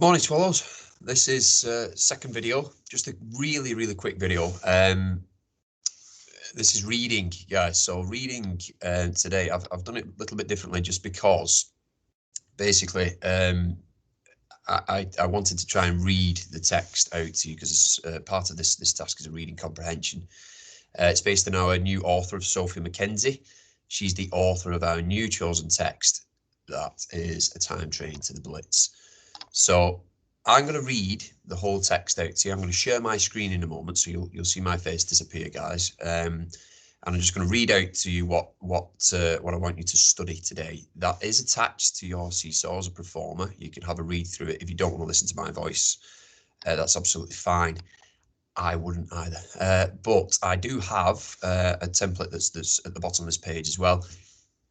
Morning, Swallows. This is second video, just a really quick video. This is reading, guys. So reading today, I've done it a little bit differently just because basically I wanted to try and read the text out to you because part of this task is a reading comprehension. It's based on our new author of Sophie Mackenzie. She's the author of our new chosen text, that is A Time Train to the Blitz. So I'm going to read the whole text out to you. I'm going to share my screen in a moment, so you'll see my face disappear, guys. And I'm just going to read out to you what I want you to study today. That is attached to your Seesaw as a performer. You can have a read through it. If you don't want to listen to my voice, that's absolutely fine. I wouldn't either. But I do have a template that's at the bottom of this page as well.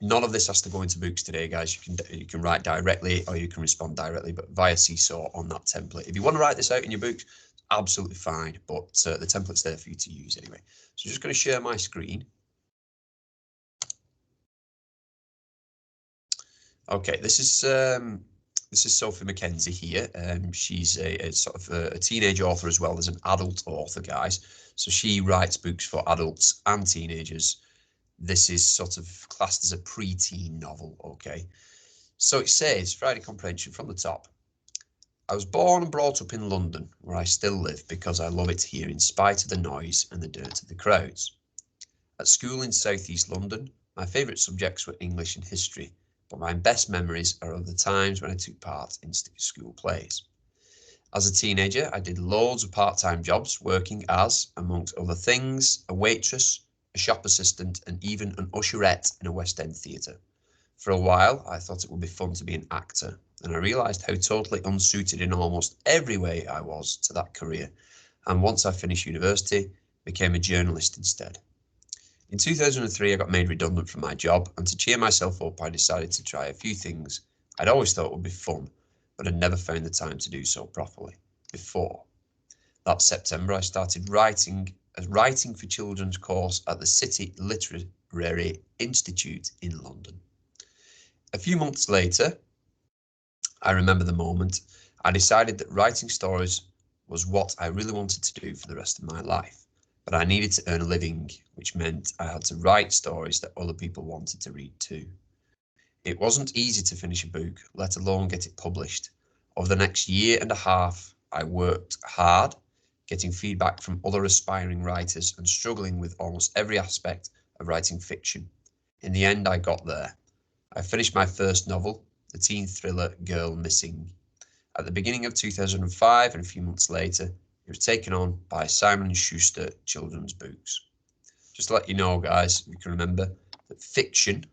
None of this has to go into books today, guys. You can write directly or you can respond directly, but via Seesaw on that template. If you want to write this out in your books, absolutely fine, but the template's there for you to use anyway. So I'm just going to share my screen. Okay, this is Sophie Mackenzie here. She's a sort of a teenage author as well as an adult author, guys. So she writes books for adults and teenagers. This is sort of classed as a pre-teen novel, okay? So it says, Friday comprehension from the top. I was born and brought up in London, where I still live because I love it here in spite of the noise and the dirt of the crowds. At school in southeast London, my favourite subjects were English and history, but my best memories are of the times when I took part in school plays. As a teenager, I did loads of part-time jobs, working as, amongst other things, a waitress, a shop assistant, and even an usherette in a West End theatre. For a while, I thought it would be fun to be an actor, and I realised how totally unsuited in almost every way I was to that career, and once I finished university, became a journalist instead. In 2003, I got made redundant from my job, and to cheer myself up, I decided to try a few things I'd always thought would be fun, but had never found the time to do so properly before. That September, I started writing for children's course at the City Literary Institute in London. A few months later, I remember the moment, I decided that writing stories was what I really wanted to do for the rest of my life, but I needed to earn a living, which meant I had to write stories that other people wanted to read too. It wasn't easy to finish a book, let alone get it published. Over the next year and a half, I worked hard, getting feedback from other aspiring writers and struggling with almost every aspect of writing fiction. In the end, I got there. I finished my first novel, the teen thriller Girl Missing. At the beginning of 2005, and a few months later, it was taken on by Simon & Schuster Children's Books. Just to let you know, guys, you can remember that fiction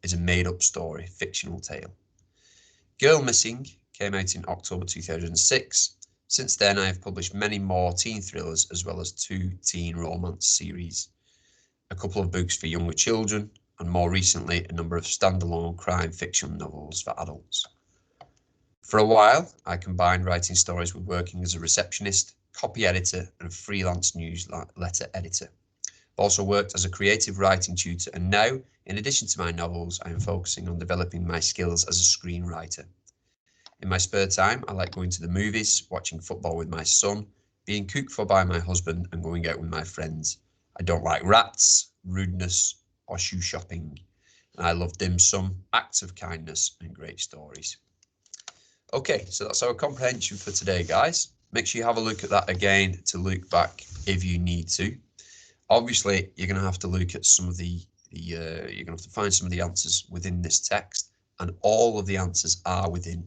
is a made-up story, fictional tale. Girl Missing came out in October 2006. Since then, I have published many more teen thrillers as well as 2 teen romance series, a couple of books for younger children, and more recently, a number of standalone crime fiction novels for adults. For a while, I combined writing stories with working as a receptionist, copy editor, and freelance newsletter editor. I've also worked as a creative writing tutor, and now, in addition to my novels, I am focusing on developing my skills as a screenwriter. In my spare time, I like going to the movies, watching football with my son, being cooked for by my husband, and going out with my friends. I don't like rats, rudeness, or shoe shopping. And I love dim sum, acts of kindness, and great stories. Okay, so that's our comprehension for today, guys. Make sure you have a look at that again to look back if you need to. Obviously, you're going to have to look at some of you're going to have to find some of the answers within this text, and all of the answers are within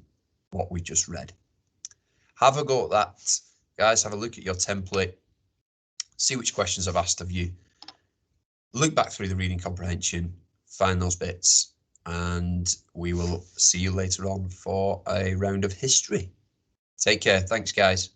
what we just read. Have a go at that, guys. Have a look at your template, see which questions I've asked of you, look back through the reading comprehension, find those bits, and we will see you later on for a round of history. Take care. Thanks, guys.